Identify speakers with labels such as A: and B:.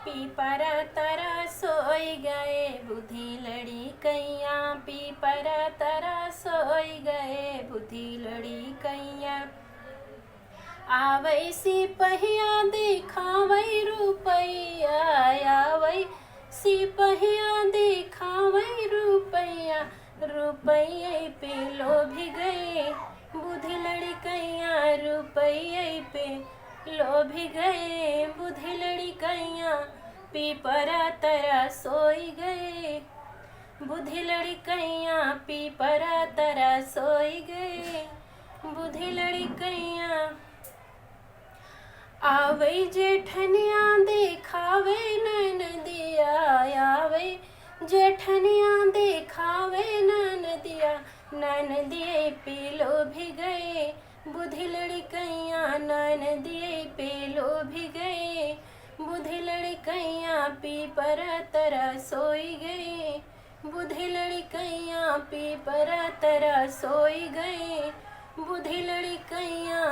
A: पीपरा तरा सोई गए बुद्धि लड़ी कैया। पीपरा तरा सोई गए बुद्धि लड़ी कैया। आवै सिपहिया दिखावै रुपैया। आवै सिपहिया दिखावै रुपैया। रुपये पे लोभी गए बुद्धि लड़ी कैया। रुपये पे लोभी गए बुद्धि लड़ी कैया। पीपरा तरा सोई गए बुद्धि लड़ी कैया। पीपरा तरा सोई गए बुद्धि लड़ी कैया। आवै जेठनिया दिखावे ननदिया। आवै जेठनिया दिखावे ननदिया। ननदिए पे लोभी गए बुद्धि लड़ी कैया। ननदिए पे लोभी गए बुद्धि लड़ी कैया। पीपरा तरा सोई गए बुद्धि लड़ी कैया। पीपरा तरा सोई गए बुद्धि लड़ी कैया।